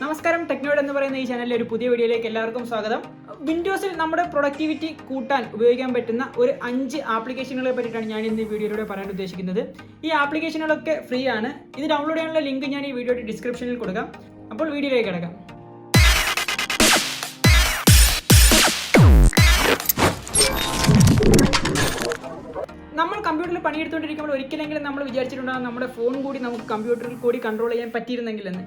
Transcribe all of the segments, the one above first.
നമസ്കാരം, ടെക്നോയിഡ് എന്ന് പറയുന്ന ഈ ചാനലിലെ ഒരു പുതിയ വീഡിയോയിലേക്ക് എല്ലാവർക്കും സ്വാഗതം. വിൻഡോസിൽ നമ്മുടെ പ്രൊഡക്ടിവിറ്റി കൂട്ടാൻ ഉപയോഗിക്കാൻ പറ്റുന്ന ഒരു 5 ആപ്ലിക്കേഷനുകളെ പറ്റിയിട്ടാണ് ഞാൻ ഇന്ന് ഈ വീഡിയോയിലൂടെ പറയാൻ ഉദ്ദേശിക്കുന്നത്. ഈ ആപ്ലിക്കേഷനുകളൊക്കെ ഫ്രീ ആണ്. ഇത് ഡൗൺലോഡ് ചെയ്യാനുള്ള ലിങ്ക് ഞാൻ ഈ വീഡിയോയുടെ ഡിസ്ക്രിപ്ഷനിൽ കൊടുക്കാം. അപ്പോൾ വീഡിയോയിലേക്ക് കിടക്കാം. നമ്മൾ കമ്പ്യൂട്ടറിൽ പണിയെടുത്തുകൊണ്ടിരിക്കുമ്പോൾ ഒരിക്കലെങ്കിലും നമ്മൾ വിചാരിച്ചിട്ടുണ്ടാകും നമ്മുടെ ഫോൺ കൂടി നമുക്ക് കമ്പ്യൂട്ടറിൽ കൂടി കൺട്രോൾ ചെയ്യാൻ പറ്റിയിരുന്നെങ്കിലെന്ന്.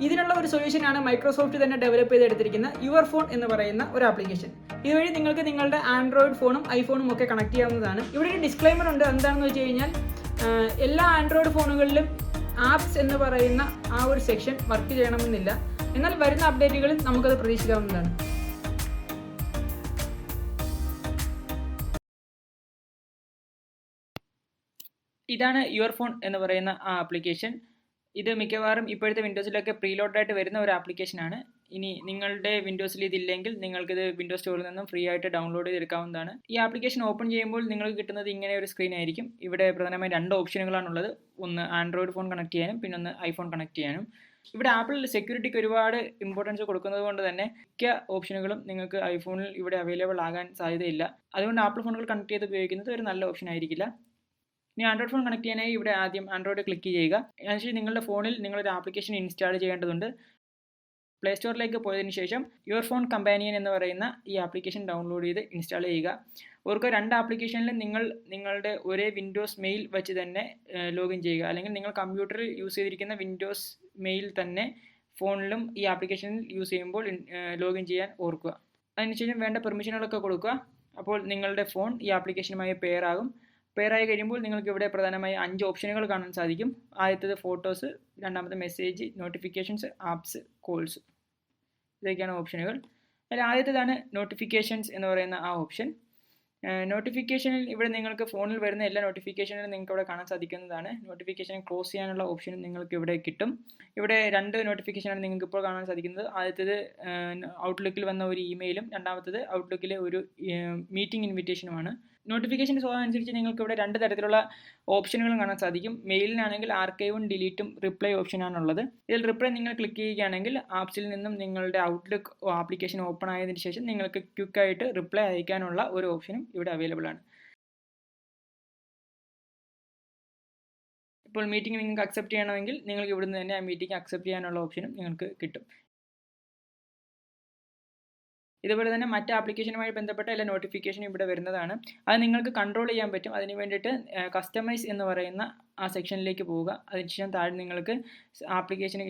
ഇതിനുള്ള ഒരു സൊല്യൂഷനാണ് മൈക്രോസോഫ്റ്റ് തന്നെ ഡെവലപ്പ് ചെയ്തെടുത്തിരിക്കുന്ന യുവർ ഫോൺ എന്ന് പറയുന്ന ഒരു ആപ്ലിക്കേഷൻ. ഇതുവഴി നിങ്ങൾക്ക് നിങ്ങളുടെ ആൻഡ്രോയിഡ് ഫോണും ഐഫോണും ഒക്കെ കണക്ട് ചെയ്യാവുന്നതാണ്. ഇവിടെ ഒരു ഡിസ്ക്ലൈമർ ഉണ്ട്. എന്താണെന്ന് വെച്ച് കഴിഞ്ഞാൽ എല്ലാ ആൻഡ്രോയിഡ് ഫോണുകളിലും ആപ്സ് എന്ന് പറയുന്ന ആ ഒരു സെക്ഷൻ വർക്ക് ചെയ്യണമെന്നില്ല. എന്നാൽ വരുന്ന അപ്ഡേറ്റുകളിൽ നമുക്കത് പ്രതീക്ഷിക്കാവുന്നതാണ്. ഇതാണ് യുവർ ഫോൺ എന്ന് പറയുന്ന ആ ആപ്ലിക്കേഷൻ. ഇത് മിക്കവാറും ഇപ്പോഴത്തെ വിൻഡോസിലൊക്കെ പ്രീലോഡായിട്ട് വരുന്ന ഒരു ആപ്ലിക്കേഷനാണ്. ഇനി നിങ്ങളുടെ വിൻഡോസിൽ ഇതില്ലെങ്കിൽ നിങ്ങൾക്കിത് വിൻഡോസ് സ്റ്റോറിൽ നിന്നും ഫ്രീ ആയിട്ട് ഡൗൺലോഡ് ചെയ്തെടുക്കാവുന്നതാണ്. ഈ ആപ്ലിക്കേഷൻ ഓപ്പൺ ചെയ്യുമ്പോൾ നിങ്ങൾക്ക് കിട്ടുന്നത് ഇങ്ങനെ ഒരു സ്ക്രീൻ ആയിരിക്കും. ഇവിടെ പ്രധാനമായും 2 ഓപ്ഷനുകളാണുള്ളത്. ഒന്ന് ആൻഡ്രോയിഡ് ഫോൺ കണക്ട് ചെയ്യാനും പിന്നെ ഒന്ന് ഐഫോൺ കണക്ട് ചെയ്യാനും. ഇവിടെ ആപ്പിൾ സെക്യൂരിറ്റിക്ക് ഒരുപാട് ഇമ്പോർട്ടൻസ് കൊടുക്കുന്നത് കൊണ്ട് തന്നെ മിക്ക ഓപ്ഷനുകളും നിങ്ങൾക്ക് ഐഫോണിൽ ഇവിടെ അവൈലബിൾ ആകാൻ സാധ്യതയില്ല. അതുകൊണ്ട് ആപ്പിൾ ഫോണുകൾ കണക്ട് ചെയ്ത് ഉപയോഗിക്കുന്നത് ഒരു നല്ല ഓപ്ഷൻ ആയിരിക്കില്ല. ഇനി ആൻഡ്രോയിഡ് ഫോൺ കണക്ട് ചെയ്യാനായി ഇവിടെ ആദ്യം ആൻഡ്രോയിഡ് ക്ലിക്ക് ചെയ്യുക. അതിനുശേഷം നിങ്ങളുടെ ഫോണിൽ നിങ്ങളൊരു ആപ്ലിക്കേഷൻ ഇൻസ്റ്റാൾ ചെയ്യേണ്ടതുണ്ട്. പ്ലേ സ്റ്റോറിലേക്ക് പോയതിനു ശേഷം യുവർ ഫോൺ കമ്പാനിയൻ എന്ന് പറയുന്ന ഈ ആപ്ലിക്കേഷൻ ഡൗൺലോഡ് ചെയ്ത് ഇൻസ്റ്റാൾ ചെയ്യുക. ഓർക്കുക, 2 ആപ്ലിക്കേഷനിലും നിങ്ങളുടെ ഒരേ വിൻഡോസ് മെയിൽ വെച്ച് തന്നെ ലോഗിൻ ചെയ്യുക. അല്ലെങ്കിൽ നിങ്ങൾ കമ്പ്യൂട്ടറിൽ യൂസ് ചെയ്തിരിക്കുന്ന വിൻഡോസ് മെയിൽ തന്നെ ഫോണിലും ഈ ആപ്ലിക്കേഷനിൽ യൂസ് ചെയ്യുമ്പോൾ ലോഗിൻ ചെയ്യാൻ ഓർക്കുക. അതിനുശേഷം വേണ്ട പെർമിഷനുകളൊക്കെ കൊടുക്കുക. അപ്പോൾ നിങ്ങളുടെ ഫോൺ ഈ ആപ്ലിക്കേഷനുമായി പെയർ ആകും. പെയറായി കഴിയുമ്പോൾ നിങ്ങൾക്ക് ഇവിടെ പ്രധാനമായി 5 ഓപ്ഷനുകൾ കാണാൻ സാധിക്കും. ആദ്യത്തേത് ഫോട്ടോസ്, രണ്ടാമത്തെ മെസ്സേജ്, നോട്ടിഫിക്കേഷൻസ്, ആപ്സ്, കോൾസ്. ഇതൊക്കെയാണ് ഓപ്ഷനുകൾ. അതിൽ ആദ്യത്തേതാണ് നോട്ടിഫിക്കേഷൻസ് എന്ന് പറയുന്ന ആ ഓപ്ഷൻ. നോട്ടിഫിക്കേഷനിൽ ഇവിടെ നിങ്ങൾക്ക് ഫോണിൽ വരുന്ന എല്ലാ നോട്ടിഫിക്കേഷനും നിങ്ങൾക്ക് ഇവിടെ കാണാൻ സാധിക്കുന്നതാണ്. നോട്ടിഫിക്കേഷൻ ക്ലോസ് ചെയ്യാനുള്ള ഓപ്ഷനും നിങ്ങൾക്ക് ഇവിടെ കിട്ടും. ഇവിടെ 2 നോട്ടിഫിക്കേഷനാണ് നിങ്ങൾക്ക് ഇപ്പോൾ കാണാൻ സാധിക്കുന്നത്. ആദ്യത്തേത് ഔട്ട്ലുക്കിൽ വന്ന ഒരു ഇമെയിലും രണ്ടാമത്തേത് ഔട്ട്ലുക്കിലെ ഒരു മീറ്റിംഗ് ഇൻവിറ്റേഷനുമാണ്. നോട്ടിഫിക്കേഷൻ സ്വഭാവം അനുസരിച്ച് നിങ്ങൾക്ക് ഇവിടെ 2 തരത്തിലുള്ള ഓപ്ഷനുകളും കാണാൻ സാധിക്കും. മെയിലിനാണെങ്കിൽ ആർക്കൈവും ഡിലീറ്റും റിപ്ലൈ ഓപ്ഷനാണുള്ളത്. ഇതിൽ റിപ്ലൈ നിങ്ങൾ ക്ലിക്ക് ചെയ്യുകയാണെങ്കിൽ ആപ്സിൽ നിന്നും നിങ്ങളുടെ ഔട്ട്ലുക്ക് ആപ്ലിക്കേഷൻ ഓപ്പൺ ആയതിനു ശേഷം നിങ്ങൾക്ക് ക്വിക്കായിട്ട് റിപ്ലൈ അയക്കാനുള്ള ഒരു ഓപ്ഷനും ഇവിടെ അവൈലബിൾ ആണ്. ഇപ്പോൾ മീറ്റിംഗ് നിങ്ങൾക്ക് അക്സെപ്റ്റ് ചെയ്യണമെങ്കിൽ നിങ്ങൾക്ക് ഇവിടുന്ന് തന്നെ ആ മീറ്റിംഗ് അക്സെപ്റ്റ് ചെയ്യാനുള്ള ഓപ്ഷനും നിങ്ങൾക്ക് കിട്ടും. ഇതുപോലെ തന്നെ മറ്റ് ആപ്ലിക്കേഷനുമായി ബന്ധപ്പെട്ട എല്ലാ നോട്ടിഫിക്കേഷനും ഇവിടെ വരുന്നതാണ്. അത് നിങ്ങൾക്ക് കൺട്രോൾ ചെയ്യാൻ പറ്റും. അതിന് വേണ്ടിയിട്ട് കസ്റ്റമൈസ് എന്ന് പറയുന്ന ആ സെക്ഷനിലേക്ക് പോവുക. അതിനുശേഷം താഴെ നിങ്ങൾക്ക്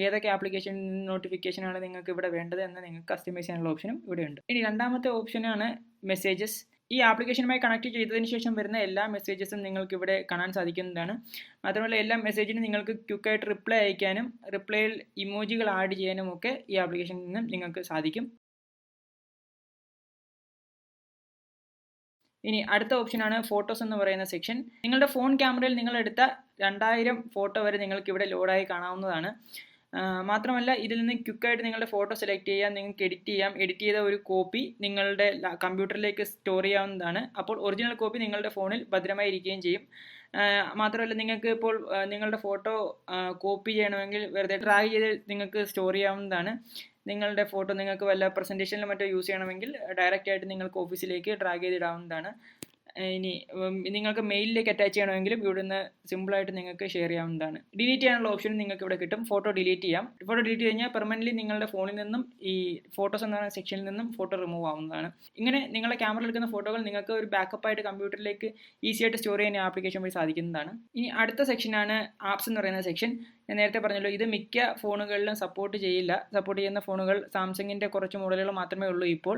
ഏതൊക്കെ ആപ്ലിക്കേഷൻ നോട്ടിഫിക്കേഷനാണ് നിങ്ങൾക്ക് ഇവിടെ വേണ്ടത് എന്ന് നിങ്ങൾക്ക് കസ്റ്റമൈസ് ചെയ്യാനുള്ള ഓപ്ഷനും ഇവിടെയുണ്ട്. ഇനി രണ്ടാമത്തെ ഓപ്ഷനാണ് മെസ്സേജസ്. ഈ ആപ്ലിക്കേഷനുമായി കണക്ട് ചെയ്തതിന് ശേഷം വരുന്ന എല്ലാ മെസ്സേജസും നിങ്ങൾക്ക് ഇവിടെ കാണാൻ സാധിക്കുന്നതാണ്. മാത്രമല്ല എല്ലാ മെസ്സേജിനും നിങ്ങൾക്ക് ക്വിക്കായിട്ട് റിപ്ലൈ അയക്കാനും റിപ്ലൈയിൽ ഇമോജികൾ ആഡ് ചെയ്യാനും ഒക്കെ ഈ ആപ്ലിക്കേഷനിൽ നിന്നും നിങ്ങൾക്ക് സാധിക്കും. ഇനി അടുത്ത ഓപ്ഷനാണ് ഫോട്ടോസ് എന്ന് പറയുന്ന സെക്ഷൻ. നിങ്ങളുടെ ഫോൺ ക്യാമറയിൽ നിങ്ങളെടുത്ത 2000 ഫോട്ടോ വരെ നിങ്ങൾക്ക് ഇവിടെ ലോഡായി കാണാവുന്നതാണ്. മാത്രമല്ല ഇതിൽ നിന്ന് ക്വിക്കായിട്ട് നിങ്ങളുടെ ഫോട്ടോ സെലക്ട് ചെയ്യാം, നിങ്ങൾക്ക് എഡിറ്റ് ചെയ്യാം. എഡിറ്റ് ചെയ്ത ഒരു കോപ്പി നിങ്ങളുടെ കമ്പ്യൂട്ടറിലേക്ക് സ്റ്റോർ ചെയ്യാവുന്നതാണ്. അപ്പോൾ ഒറിജിനൽ കോപ്പി നിങ്ങളുടെ ഫോണിൽ ഭദ്രമായി ഇരിക്കുകയും ചെയ്യും. മാത്രമല്ല നിങ്ങൾക്ക് ഇപ്പോൾ നിങ്ങളുടെ ഫോട്ടോ കോപ്പി ചെയ്യണമെങ്കിൽ വെറുതെ ഡ്രാഗ് ചെയ്ത് നിങ്ങൾക്ക് സ്റ്റോർ ചെയ്യാവുന്നതാണ്. നിങ്ങളുടെ ഫോട്ടോ നിങ്ങൾക്ക് വല്ല പ്രസൻറ്റേഷനിലും മറ്റോ യൂസ് ചെയ്യണമെങ്കിൽ ഡയറക്റ്റ് ആയിട്ട് നിങ്ങൾക്ക് ഓഫീസിലേക്ക് ഡ്രാഗ് ചെയ്തിടാവുന്നതാണ്. ഇനി നിങ്ങൾക്ക് മെയിലിലേക്ക് അറ്റാച്ച് ചെയ്യണമെങ്കിലും ഇവിടുന്ന് സിമ്പിളായിട്ട് നിങ്ങൾക്ക് ഷെയർ ചെയ്യാവുന്നതാണ്. ഡിലീറ്റ് ചെയ്യാനുള്ള ഓപ്ഷൻ നിങ്ങൾക്ക് ഇവിടെ കിട്ടും. ഫോട്ടോ ഡിലീറ്റ് ചെയ്യാം. ഫോട്ടോ ഡിലീറ്റ് കഴിഞ്ഞാൽ പെർമനൻ്റ്ലി നിങ്ങളുടെ ഫോണിൽ നിന്നും ഈ ഫോട്ടോസ് എന്ന സെക്ഷനിൽ നിന്നും ഫോട്ടോ റിമൂവ് ആവുന്നതാണ്. ഇങ്ങനെ നിങ്ങളുടെ ക്യാമറയിൽ എടുക്കുന്ന ഫോട്ടോകൾ നിങ്ങൾക്ക് ഒരു ബാക്കപ്പായിട്ട് കമ്പ്യൂട്ടറിലേക്ക് ഈസി ആയിട്ട് സ്റ്റോർ ചെയ്യാൻ ആപ്ലിക്കേഷൻ വഴി സാധിക്കുന്നതാണ്. ഇനി അടുത്ത സെക്ഷനാണ് ആപ്സ് എന്ന് പറയുന്ന സെക്ഷൻ. ഞാൻ നേരത്തെ പറഞ്ഞല്ലോ, ഇത് മിക്ക ഫോണുകളിലും സപ്പോർട്ട് ചെയ്യില്ല. സപ്പോർട്ട് ചെയ്യുന്ന ഫോണുകൾ സാംസങ്ങിൻ്റെ കുറച്ച് മോഡലുകൾ മാത്രമേ ഉള്ളൂ ഇപ്പോൾ.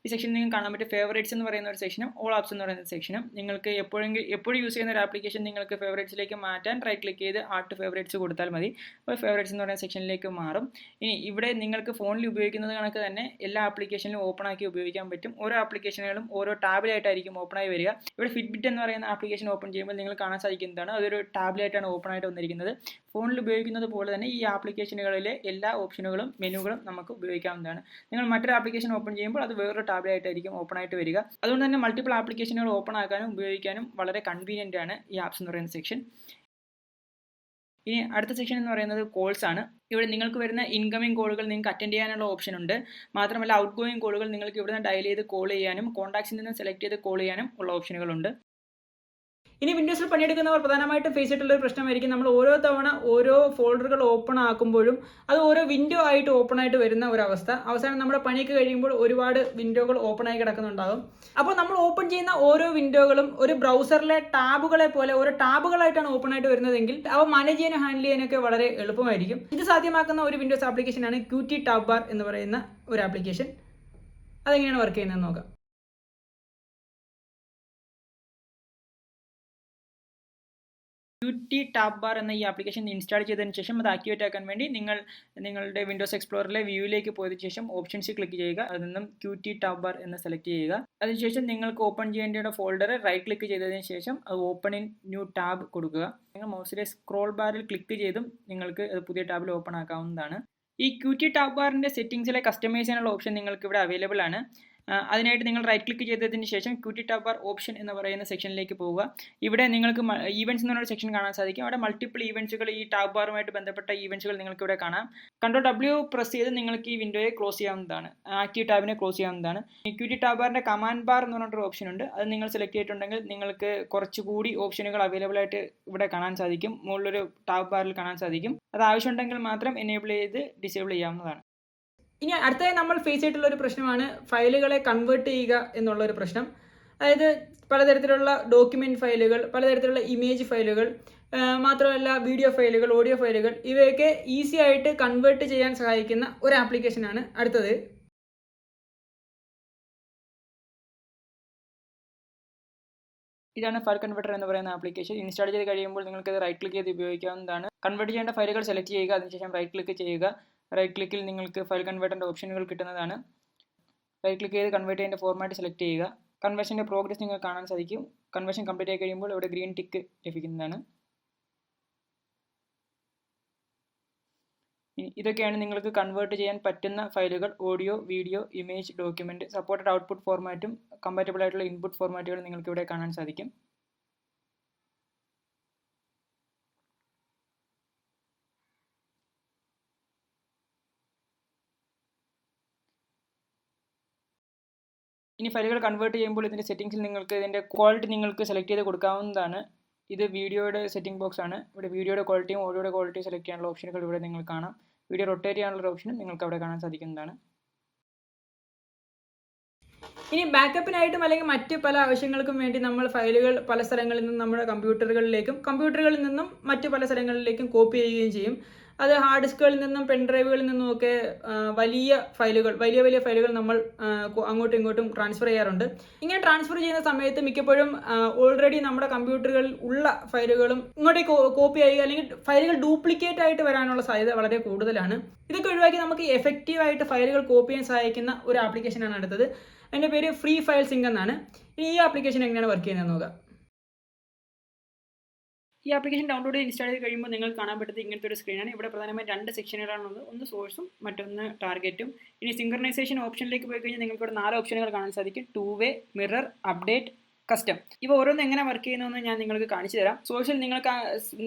ഈ സെക്ഷനിൽ നിങ്ങൾക്ക് കാണാൻ പറ്റും ഫേവറേറ്റ്സ് എന്ന് പറയുന്ന ഒരു സെക്ഷനും ഓൾ ആപ്സ് എന്ന് പറയുന്ന സെക്ഷനും. നിങ്ങൾക്ക് എപ്പോഴും യൂസ് ചെയ്യുന്ന ഒരു ആപ്ലിക്കേഷൻ നിങ്ങൾക്ക് ഫേവറേറ്റ്സിലേക്ക് മാറ്റാൻ റൈറ്റ് ക്ലിക്ക് ചെയ്ത് ആഡ് ഫേവറേറ്റ്സ് കൊടുത്താൽ മതി. അപ്പോൾ ഫേവറേറ്റ്സ് എന്ന് പറയുന്ന സെക്ഷനിലേക്ക് മാറും. ഇനി ഇവിടെ നിങ്ങൾക്ക് ഫോണിൽ ഉപയോഗിക്കുന്നത് കണക്ക് തന്നെ എല്ലാ ആപ്ലിക്കേഷനിലും ഓപ്പൺ ആക്കി ഉപയോഗിക്കാൻ പറ്റും. ഓരോ ആപ്ലിക്കേഷനുകളും ഓരോ ടാബിലായിട്ടായിരിക്കും ഓപ്പൺ ആയി വരിക. ഇവിടെ ഫിറ്റ്ബിറ്റ് എന്ന് പറയുന്ന ആപ്ലിക്കേഷൻ ഓപ്പൺ ചെയ്യുമ്പോൾ നിങ്ങൾ കാണാൻ സാധിക്കുന്നതാണ് അതൊരു ടാബിലായിട്ടാണ് ഓപ്പൺ ആയിട്ട് വന്നിരിക്കുന്നത്. ഫോണിൽ ഉപയോഗിക്കുന്നത് പോലെ തന്നെ ഈ ആപ്ലിക്കേഷനുകളിലെ എല്ലാ ഓപ്ഷനുകളും മെനുകളും നമുക്ക് ഉപയോഗിക്കാവുന്നതാണ്. നിങ്ങൾ മറ്റൊരു ആപ്ലിക്കേഷൻ ഓപ്പൺ ചെയ്യുമ്പോൾ അത് വേറൊരു ടാബിലായിട്ടായിരിക്കും ഓപ്പൺ ആയിട്ട് വരിക. അതുകൊണ്ട് തന്നെ മൾട്ടിപ്പിൾ ആപ്ലിക്കേഷനുകൾ ഓപ്പൺ ആക്കാനും ഉപയോഗിക്കാനും വളരെ കൺവീനിയൻ്റ് ആണ് ഈ ആപ്സ് എന്ന് പറയുന്ന സെക്ഷൻ. ഇനി അടുത്ത സെക്ഷൻ എന്ന് പറയുന്നത് കോൾസ് ആണ്. ഇവിടെ നിങ്ങൾക്ക് വരുന്ന ഇൻകമിംഗ് കോളുകൾ നിങ്ങൾക്ക് അറ്റൻഡ് ചെയ്യാനുള്ള ഓപ്ഷൻ ഉണ്ട്. മാത്രമല്ല ഔട്ട് ഗോയിങ് കോളുകൾ നിങ്ങൾക്ക് ഇവിടുന്ന് ഡയൽ ചെയ്ത് കോൾ ചെയ്യാനും കോൺടാക്ട്സിൽ നിന്ന് സെലക്ട് ചെയ്ത് കോൾ ചെയ്യാനും ഉള്ള ഓപ്ഷനുകളുണ്ട്. ഇനി വിൻഡോസിൽ പണിയെടുക്കുന്നവർ പ്രധാനമായിട്ടും ഫേസ് ചെയ്തിട്ടുള്ള ഒരു പ്രശ്നമായിരിക്കും നമ്മൾ ഓരോ തവണ ഓരോ ഫോൾഡറുകൾ ഓപ്പൺ ആക്കുമ്പോഴും അത് ഓരോ വിൻഡോ ആയിട്ട് ഓപ്പൺ ആയിട്ട് വരുന്ന ഒരു അവസ്ഥ. അവസാനം നമ്മുടെ പണിയൊക്കെ കഴിയുമ്പോൾ ഒരുപാട് വിൻഡോകൾ ഓപ്പൺ ആയി കിടക്കുന്നുണ്ടാകും. അപ്പോൾ നമ്മൾ ഓപ്പൺ ചെയ്യുന്ന ഓരോ വിൻഡോകളും ഒരു ബ്രൗസറിലെ ടാബുകളെ പോലെ ഓരോ ടാബുകളായിട്ടാണ് ഓപ്പൺ ആയിട്ട് വരുന്നതെങ്കിൽ അവ മാനേജ് ചെയ്യാനും ഹാൻഡിൽ ചെയ്യാനൊക്കെ വളരെ എളുപ്പമായിരിക്കും. ഇത് സാധ്യമാക്കുന്ന ഒരു വിൻഡോസ് ആപ്ലിക്കേഷനാണ് QTTabbar എന്ന് പറയുന്ന ഒരു ആപ്ലിക്കേഷൻ. അതെങ്ങനെയാണ് വർക്ക് ചെയ്യുന്നതെന്ന് നോക്കാം. QTTabbar എന്ന ഈ ആപ്ലിക്കേഷൻ ഇൻസ്റ്റാൾ ചെയ്തതിന് ശേഷം അത് ആക്ടിവേറ്റ് ആക്കാൻ വേണ്ടി നിങ്ങളുടെ വിൻഡോസ് എക്സ്പ്ലോറിലെ വ്യൂവിലേക്ക് പോയതിനു ശേഷം ഓപ്ഷൻസ് ക്ലിക്ക് ചെയ്യുക. അതിൽ നിന്നും QTTabbar എന്ന് സെലക്ട് ചെയ്യുക. അതിനുശേഷം നിങ്ങൾക്ക് ഓപ്പൺ ചെയ്യേണ്ട ഫോൾഡർ റൈറ്റ് ക്ലിക്ക് ചെയ്തതിന് ശേഷം അത് ഓപ്പൺ ഇൻ ന്യൂ ടാബ് കൊടുക്കുക. നിങ്ങൾ മൗസിലെ സ്ക്രോൾ ബാറിൽ ക്ലിക്ക് ചെയ്തും നിങ്ങൾക്ക് അത് പുതിയ ടാബിൽ ഓപ്പൺ ആക്കാവുന്നതാണ്. ഈ QTTabbarന്റെ സെറ്റിംഗ്സിലെ കസ്റ്റമൈസ് ചെയ്യാനുള്ള ഓപ്ഷൻ നിങ്ങൾക്ക് ഇവിടെ അവൈലബിൾ ആണ്. അതിനായിട്ട് നിങ്ങൾ റൈറ്റ് ക്ലിക്ക് ചെയ്തതിന് ശേഷം QTTabbar ഓപ്ഷൻ എന്ന് പറയുന്ന സെക്ഷനിലേക്ക് പോവുക. ഇവിടെ നിങ്ങൾക്ക് ഈവൻറ്റ്സ് എന്ന് പറഞ്ഞ സെക്ഷൻ കാണാൻ സാധിക്കും. അവിടെ മൾട്ടിപ്പിൾ ഈവൻറ്റ്സുകൾ ഈ ടാബ് ബാറുമായിട്ട് ബന്ധപ്പെട്ട ഈവൻറ്റ്സുകൾ നിങ്ങൾക്ക് ഇവിടെ കാണാം. Ctrl+W പ്രസ് ചെയ്ത് നിങ്ങൾക്ക് ഈ വിൻഡോയെ ക്ലോസ് ചെയ്യാവുന്നതാണ്, ആക്റ്റീവ് ടാബിനെ ക്ലോസ് ചെയ്യാവുന്നതാണ്. ഈ QTTabbarന്റെ കമാൻഡ് ബാർ എന്ന് പറഞ്ഞിട്ടൊരു ഓപ്ഷൻ ഉണ്ട്. അത് നിങ്ങൾ സെലക്ട് ചെയ്തിട്ടുണ്ടെങ്കിൽ നിങ്ങൾക്ക് കുറച്ചുകൂടി ഓപ്ഷനുകൾ അവൈലബിൾ ആയിട്ട് ഇവിടെ കാണാൻ സാധിക്കും. മുകളിലൊരു ടാബ് ബാറിൽ കാണാൻ സാധിക്കും. അത് ആവശ്യമുണ്ടെങ്കിൽ മാത്രം എനേബിൾ ചെയ്ത് ഡിസേബിൾ ചെയ്യാവുന്നതാണ്. ഇനി അടുത്തതായി നമ്മൾ ഫേസ് ചെയ്തിട്ടുള്ള ഒരു പ്രശ്നമാണ് ഫയലുകളെ കൺവേർട്ട് ചെയ്യുക എന്നുള്ളൊരു പ്രശ്നം. അതായത് പലതരത്തിലുള്ള ഡോക്യുമെൻറ്റ് ഫയലുകൾ, പലതരത്തിലുള്ള ഇമേജ് ഫയലുകൾ, മാത്രമല്ല വീഡിയോ ഫയലുകൾ, ഓഡിയോ ഫയലുകൾ, ഇവയൊക്കെ ഈസി ആയിട്ട് കൺവേർട്ട് ചെയ്യാൻ സഹായിക്കുന്ന ഒരു ആപ്ലിക്കേഷനാണ് അടുത്തത്. ഇതാണ് ഫയൽ കൺവെർട്ടർ എന്ന് പറയുന്ന ആപ്ലിക്കേഷൻ. ഇൻസ്റ്റാൾ ചെയ്ത് കഴിയുമ്പോൾ നിങ്ങൾക്ക് ഇത് റൈറ്റ് ക്ലിക്ക് ചെയ്ത് ഉപയോഗിക്കാവുന്നതാണ്. കൺവേർട്ട് ചെയ്യേണ്ട ഫയലുകൾ സെലക്ട് ചെയ്യുക. അതിനുശേഷം റൈറ്റ് ക്ലിക്ക് ചെയ്യുക. റൈറ്റ് ക്ലിക്കിൽ നിങ്ങൾക്ക് ഫയൽ കൺവേർട്ടറിൻ്റെ ഓപ്ഷനുകൾ കിട്ടുന്നതാണ്. റൈറ്റ് ക്ലിക്ക് ചെയ്ത് കൺവേർട്ട് ചെയ്യേണ്ട ഫോർമാറ്റ് സെലക്ട് ചെയ്യുക. കൺവേർഷൻ്റെ പ്രോഗ്രസ് നിങ്ങൾക്ക് കാണാൻ സാധിക്കും. കൺവേർഷൻ കംപ്ലീറ്റ് ആയി കഴിയുമ്പോൾ ഇവിടെ ഗ്രീൻ ടിക്ക് ലഭിക്കുന്നതാണ്. ഇതൊക്കെയാണ് നിങ്ങൾക്ക് കൺവേർട്ട് ചെയ്യാൻ പറ്റുന്ന ഫയലുകൾ. Audio, video, image, document, supported output ഫോർമാറ്റും കമ്പാറ്റബിൾ ആയിട്ടുള്ള ഇൻപുട്ട് ഫോർമാറ്റുകൾ നിങ്ങൾക്ക് ഇവിടെ കാണാൻ സാധിക്കും. ഇനി ഫയലുകൾ കൺവേർട്ട് ചെയ്യുമ്പോൾ ഇതിൻ്റെ സെറ്റിംഗ്സിൽ നിങ്ങൾക്ക് ഇതിൻ്റെ ക്വാളിറ്റി നിങ്ങൾക്ക് സെലക്ട് ചെയ്ത് കൊടുക്കാവുന്നതാണ്. ഇത് വീഡിയോയുടെ സെറ്റിംഗ് ബോക്സ് ആണ്. ഇവിടെ വീഡിയോയുടെ ക്വാളിറ്റിയും ഓഡിയോയുടെ ക്വാളിറ്റിയും സെലക്ട് ചെയ്യാനുള്ള ഓപ്ഷനുകൾ ഇവിടെ നിങ്ങൾ കാണാം. വീഡിയോ റൊട്ടേറ്റ് ചെയ്യാനുള്ള ഓപ്ഷനും നിങ്ങൾക്ക് അവിടെ കാണാൻ സാധിക്കുന്നതാണ്. ഇനി ബാക്കപ്പിനായിട്ടും അല്ലെങ്കിൽ മറ്റ് പല ആവശ്യങ്ങൾക്കും വേണ്ടി നമ്മൾ ഫയലുകൾ പല സ്ഥലങ്ങളിൽ നിന്നും നമ്മുടെ കമ്പ്യൂട്ടറുകളിൽ നിന്നും മറ്റ് പല സ്ഥലങ്ങളിലേക്കും കോപ്പി ചെയ്യുകയും ചെയ്യും. അത് ഹാർഡ് ഡിസ്കുകളിൽ നിന്നും പെൻഡ്രൈവുകളിൽ നിന്നുമൊക്കെ വലിയ ഫയലുകൾ നമ്മൾ അങ്ങോട്ടും ഇങ്ങോട്ടും ട്രാൻസ്ഫർ ചെയ്യാറുണ്ട്. ഇങ്ങനെ ട്രാൻസ്ഫർ ചെയ്യുന്ന സമയത്ത് മിക്കപ്പോഴും ഓൾറെഡി നമ്മുടെ കമ്പ്യൂട്ടറുകളിൽ ഉള്ള ഫയലുകളും ഇങ്ങോട്ടേക്ക് കോപ്പി ചെയ്യുക അല്ലെങ്കിൽ ഫയലുകൾ ഡ്യൂപ്ലിക്കേറ്റ് ആയിട്ട് വരാനുള്ള സാധ്യത വളരെ കൂടുതലാണ്. ഇതൊക്കെ ഒഴിവാക്കി നമുക്ക് എഫക്റ്റീവായിട്ട് ഫയലുകൾ കോപ്പി ചെയ്യാൻ സഹായിക്കുന്ന ഒരു ആപ്ലിക്കേഷനാണ് അടുത്തത്. അതിൻ്റെ പേര് FreeFileSync എന്നാണ്. ഈ ആപ്ലിക്കേഷൻ എങ്ങനെയാണ് വർക്ക് ചെയ്യുന്നത് നോക്കാം. ഈ ആപ്ലിക്കേഷൻ ഡൗൺലോഡ് ചെയ്ത് ഇൻസ്റ്റാൾ ചെയ്ത് കഴിയുമ്പോൾ നിങ്ങൾക്ക് കാണാൻ പറ്റുന്നത് ഇങ്ങനത്തെ ഒരു സ്ക്രീനാണ്. ഇവിടെ പ്രധാനമായും 2 സെക്ഷനുകളാണുള്ളത്. ഒന്ന് സോഴ്സും മറ്റൊന്ന് ടാർഗറ്റും. ഇനി സിങ്ക്രണൈസേഷൻ ഓപ്ഷനിലേക്ക് പോയി കഴിഞ്ഞാൽ നിങ്ങൾക്ക് ഇവിടെ 4 ഓപ്ഷനുകൾ കാണാൻ സാധിക്കും. 2-വേ, മിറർ, അപ്ഡേറ്റ്, കസ്റ്റം. ഇവ ഓരോന്ന് എങ്ങനെ വർക്ക് ചെയ്യുന്നതെന്ന് ഞാൻ നിങ്ങൾക്ക് കാണിച്ചു തരാം. സോഴ്സിൽ നിങ്ങൾക്ക്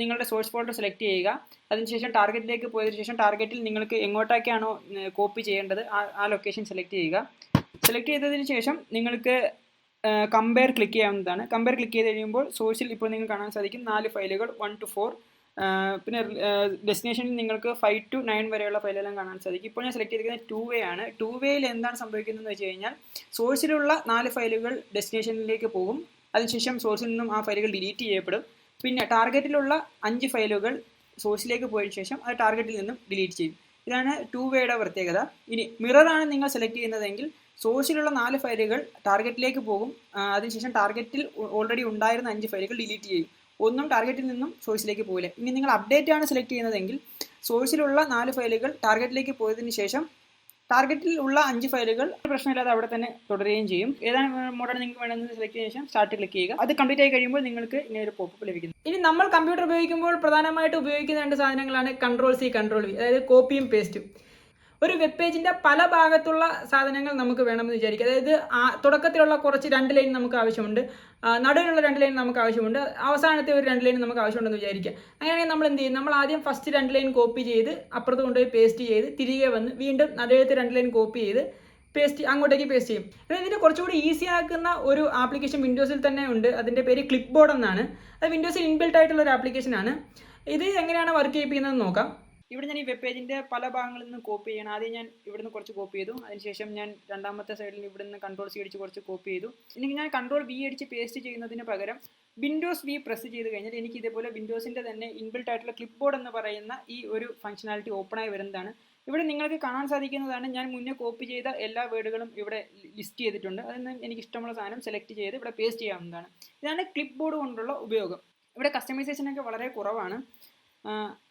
നിങ്ങളുടെ സോഴ്സ് ഫോൾഡർ സെലക്ട് ചെയ്യുക. അതിനുശേഷം ടാർഗറ്റിലേക്ക് പോയതിനു ശേഷം ടാർഗറ്റിൽ നിങ്ങൾക്ക് എങ്ങോട്ടേക്കാണോ കോപ്പി ചെയ്യേണ്ടത് ആ ലൊക്കേഷൻ സെലക്ട് ചെയ്യുക. സെലക്ട് ചെയ്തതിന് ശേഷം നിങ്ങൾക്ക് കമ്പയർ ക്ലിക്ക് ചെയ്യാവുന്നതാണ്. കമ്പയർ ക്ലിക്ക് ചെയ്ത് കഴിയുമ്പോൾ സോഴ്സിൽ ഇപ്പോൾ നിങ്ങൾക്ക് കാണാൻ സാധിക്കും 4 ഫയലുകൾ 1 to 4. പിന്നെ ഡെസ്റ്റിനേഷനിൽ നിങ്ങൾക്ക് 5 to 9 വരെയുള്ള ഫയലെല്ലാം കാണാൻ സാധിക്കും. ഇപ്പോൾ ഞാൻ സെലക്ട് ചെയ്തിരിക്കുന്നത് 2-വേ ആണ്. 2-വേയിൽ എന്താണ് സംഭവിക്കുന്നതെന്ന് വെച്ച് കഴിഞ്ഞാൽ സോഴ്സിലുള്ള 4 ഫയലുകൾ ഡെസ്റ്റിനേഷനിലേക്ക് പോകും. അതിനുശേഷം സോഴ്സിൽ നിന്നും ആ ഫയലുകൾ ഡിലീറ്റ് ചെയ്യപ്പെടും. പിന്നെ ടാർഗറ്റിലുള്ള 5 ഫയലുകൾ സോഴ്സിലേക്ക് പോയതിനു ശേഷം അത് ടാർഗറ്റിൽ നിന്നും ഡിലീറ്റ് ചെയ്യും. ഇതാണ് 2-വേയുടെ പ്രത്യേകത. ഇനി മിററാണ് നിങ്ങൾ സെലക്ട് ചെയ്യുന്നതെങ്കിൽ സോഴ്സിലുള്ള 4 ഫയലുകൾ ടാർഗറ്റിലേക്ക് പോകും. അതിനുശേഷം ടാർഗറ്റിൽ ഓൾറെഡി ഉണ്ടായിരുന്ന 5 ഫയലുകൾ ഡിലീറ്റ് ചെയ്യും. ഒന്നും ടാർഗറ്റിൽ നിന്നും സോഴ്സിലേക്ക് പോകില്ല. ഇനി നിങ്ങൾ അപ്ഡേറ്റ് ആണ് സെലക്ട് ചെയ്യുന്നതെങ്കിൽ സോഴ്സിലുള്ള 4 ഫയലുകൾ ടാർഗറ്റിലേക്ക് പോയതിനു ശേഷം ടാർഗറ്റിൽ ഉള്ള 5 ഫയലുകൾ പ്രശ്നമില്ലാതെ അവിടെ തന്നെ തുടരുകയും ചെയ്യും. ഏതാണ് മോഡൽ നിങ്ങൾക്ക് വേണമെന്ന് സെലക്ട് ചെയ്ത ശേഷം സ്റ്റാർട്ട് ക്ലിക്ക് ചെയ്യുക. അത് കംപ്ലീറ്റ് ആയി കഴിയുമ്പോൾ നിങ്ങൾക്ക് ഇങ്ങനെ ഒരു പോപ്പ് ലഭിക്കുന്നു. ഇനി നമ്മൾ കമ്പ്യൂട്ടർ ഉപയോഗിക്കുമ്പോൾ പ്രധാനമായിട്ട് ഉപയോഗിക്കുന്ന 2 സാധനങ്ങളാണ് Ctrl+C, Ctrl+V, അതായത് കോപ്പിയും പേസ്റ്റും. ഒരു വെബ് പേജിൻ്റെ പല ഭാഗത്തുള്ള സാധനങ്ങൾ നമുക്ക് വേണമെന്ന് വിചാരിക്കുക. അതായത് തുടക്കത്തിലുള്ള കുറച്ച് 2 ലൈൻ നമുക്ക് ആവശ്യമുണ്ട്, നടുവിലുള്ള 2 ലൈൻ നമുക്ക് ആവശ്യമുണ്ട്, അവസാനത്തെ ഒരു 2 ലൈൻ നമുക്ക് ആവശ്യമുണ്ടെന്ന് വിചാരിക്കുക. അങ്ങനെയാണെങ്കിൽ നമ്മൾ എന്ത് ചെയ്യും? നമ്മൾ ആദ്യം ഫസ്റ്റ് 2 ലൈൻ കോപ്പി ചെയ്ത് അപ്പുറത്ത് കൊണ്ടുപോയി പേസ്റ്റ് ചെയ്ത് തിരികെ വന്ന് വീണ്ടും നടുവിലത്തെ 2 ലൈൻ കോപ്പി ചെയ്ത് അങ്ങോട്ടേക്ക് പേസ്റ്റ് ചെയ്യും. ഇതിന് കുറച്ചുകൂടി ഈസി ആക്കുന്ന ഒരു ആപ്ലിക്കേഷൻ വിൻഡോസിൽ തന്നെ ഉണ്ട്. അതിൻ്റെ പേര് ക്ലിപ്ബോർഡ് എന്നാണ്. അത് വിൻഡോസിൽ ഇൻബിൽട്ട് ആയിട്ടുള്ള ഒരു ആപ്ലിക്കേഷനാണ്. ഇത് എങ്ങനെയാണ് വർക്ക് ചെയ്യുന്നതെന്ന് നോക്കാം. ഇവിടെ ഞാൻ ഈ വെബ് പേജിൻ്റെ പല ഭാഗങ്ങളിൽ നിന്ന് കോപ്പി ചെയ്യണം. ആദ്യം ഞാൻ ഇവിടുന്ന് കുറച്ച് കോപ്പി ചെയ്തു, അതിനുശേഷം ഞാൻ രണ്ടാമത്തെ സൈഡിൽ ഇവിടുന്ന് Ctrl+C അടിച്ച് കുറച്ച് കോപ്പി ചെയ്തു. എനിക്ക് ഞാൻ Ctrl+V അടിച്ച് പേസ്റ്റ് ചെയ്യുന്നതിന് പകരം Windows+V പ്രസ് ചെയ്ത് കഴിഞ്ഞാൽ എനിക്ക് ഇതേപോലെ വിൻഡോസിൻ്റെ തന്നെ ഇൻബിൽട്ട് ആയിട്ടുള്ള ക്ലിപ്ബോർഡ് എന്ന് പറയുന്ന ഈ ഒരു ഫംഗ്ഷനാലിറ്റി ഓപ്പണായി വരുന്നതാണ്. ഇവിടെ നിങ്ങൾക്ക് കാണാൻ സാധിക്കുന്നതാണ് ഞാൻ മുന്നേ കോപ്പി ചെയ്ത എല്ലാ വേർഡുകളും ഇവിടെ ലിസ്റ്റ് ചെയ്തിട്ടുണ്ട്. അതിൽ നിന്ന് എനിക്ക് ഇഷ്ടമുള്ള സാധനം സെലക്ട് ചെയ്ത് ഇവിടെ പേസ്റ്റ് ചെയ്യാവുന്നതാണ്. ഇതാണ് ക്ലിപ്ബോർഡ് കൊണ്ടുള്ള ഉപയോഗം. ഇവിടെ കസ്റ്റമൈസേഷനൊക്കെ വളരെ കുറവാണ്.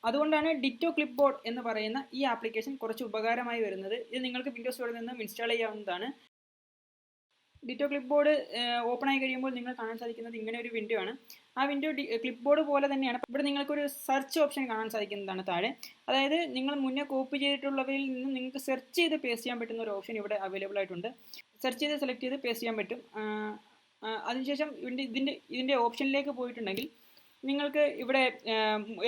അതുകൊണ്ടാണ് ഡിറ്റോ ക്ലിപ്ബോർഡ് എന്ന് പറയുന്ന ഈ ആപ്ലിക്കേഷൻ കുറച്ച് ഉപകാരമായി വരുന്നത്. ഇത് നിങ്ങൾക്ക് വിൻഡോസ് സ്റ്റോറിൽ നിന്നും ഇൻസ്റ്റാൾ ചെയ്യാവുന്നതാണ്. ഡിറ്റോ ക്ലിപ്ബോർഡ് ഓപ്പൺ ആയി കഴിയുമ്പോൾ നിങ്ങൾ കാണാൻ സാധിക്കുന്നത് ഇങ്ങനെ ഒരു വിൻഡോ ആണ്. ആ വിൻഡോ ക്ലിപ്ബോർഡ് പോലെ തന്നെയാണ്. ഇവിടെ നിങ്ങൾക്കൊരു സെർച്ച് ഓപ്ഷൻ കാണാൻ സാധിക്കുന്നതാണ് താഴെ. അതായത് നിങ്ങൾ മുന്നേ കോപ്പി ചെയ്തിട്ടുള്ളവയിൽ നിന്ന് നിങ്ങൾക്ക് സെർച്ച് ചെയ്ത് പേസ്റ്റ് ചെയ്യാൻ പറ്റുന്ന ഒരു ഓപ്ഷൻ ഇവിടെ അവൈലബിൾ ആയിട്ടുണ്ട്. സെർച്ച് ചെയ്ത് സെലക്ട് ചെയ്ത് പേസ്റ്റ് ചെയ്യാൻ പറ്റും. അതിനുശേഷം ഇതിൻ്റെ ഓപ്ഷനിലേക്ക് പോയിട്ടുണ്ടെങ്കിൽ നിങ്ങൾക്ക് ഇവിടെ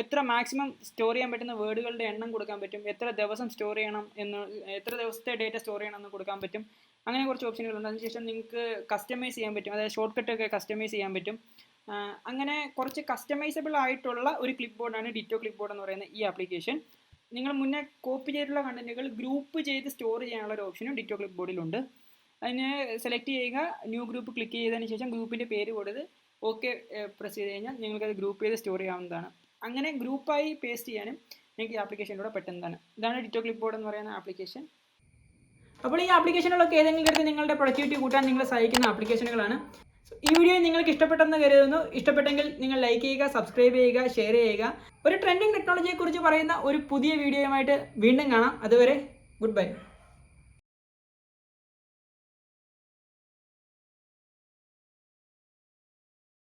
എത്ര മാക്സിമം സ്റ്റോർ ചെയ്യാൻ പറ്റുന്ന വേർഡുകളുടെ എണ്ണം കൊടുക്കാൻ പറ്റും, എത്ര ദിവസം സ്റ്റോർ ചെയ്യണം എന്ന്, എത്ര ദിവസത്തെ ഡേറ്റ സ്റ്റോർ ചെയ്യണം എന്ന് കൊടുക്കാൻ പറ്റും. അങ്ങനെ കുറച്ച് ഓപ്ഷനുകളുണ്ട്. അതിനുശേഷം നിങ്ങൾക്ക് കസ്റ്റമൈസ് ചെയ്യാൻ പറ്റും, അതായത് ഷോർട്ട് കട്ടൊക്കെ കസ്റ്റമൈസ് ചെയ്യാൻ പറ്റും. അങ്ങനെ കുറച്ച് കസ്റ്റമൈസബിൾ ആയിട്ടുള്ള ഒരു ക്ലിപ്ബോർഡാണ് ഡിറ്റോ ക്ലിപ്ബോർഡ് എന്ന് പറയുന്ന ഈ ആപ്ലിക്കേഷൻ. നിങ്ങൾ മുന്നേ കോപ്പി ചെയ്തിട്ടുള്ള കണ്ടന്റുകൾ ഗ്രൂപ്പ് ചെയ്ത് സ്റ്റോർ ചെയ്യാനുള്ള ഒരു ഓപ്ഷനും ഡിറ്റോ ക്ലിപ്ബോർഡിലുണ്ട്. അതിനെ സെലക്ട് ചെയ്യുക, ന്യൂ ഗ്രൂപ്പ് ക്ലിക്ക് ചെയ്തതിന് ശേഷം ഗ്രൂപ്പിൻ്റെ പേര് കൊടുത്ത് ഓക്കെ പ്രസ് ചെയ്ത് കഴിഞ്ഞാൽ നിങ്ങൾക്കത് ഗ്രൂപ്പ് ചെയ്ത് സ്റ്റോർ ചെയ്യാവുന്നതാണ്. അങ്ങനെ ഗ്രൂപ്പായി പേസ്റ്റ് ചെയ്യാനും നിങ്ങൾക്ക് ഈ ആപ്ലിക്കേഷനിലൂടെ പറ്റുന്നതാണ്. ഇതാണ് ഡിറ്റോ ക്ലിപ്ബോർഡ് എന്ന് പറയുന്ന ആപ്ലിക്കേഷൻ. അപ്പോൾ ഈ ആപ്ലിക്കേഷനുകളൊക്കെ ഏതെങ്കിലും തരത്തിൽ നിങ്ങളുടെ പ്രൊഡക്ടിവിറ്റി കൂട്ടാൻ നിങ്ങളെ സഹായിക്കുന്ന ആപ്ലിക്കേഷനുകളാണ്. ഈ വീഡിയോ നിങ്ങൾക്ക് ഇഷ്ടപ്പെട്ടെന്ന് കരുതുന്നു. ഇഷ്ടപ്പെട്ടെങ്കിൽ നിങ്ങൾ ലൈക്ക് ചെയ്യുക, സബ്സ്ക്രൈബ് ചെയ്യുക, ഷെയർ ചെയ്യുക. ഒരു ട്രെൻഡിങ് ടെക്നോളജിയെക്കുറിച്ച് പറയുന്ന ഒരു പുതിയ വീഡിയോയുമായിട്ട് വീണ്ടും കാണാം. അതുവരെ ഗുഡ് ബൈ.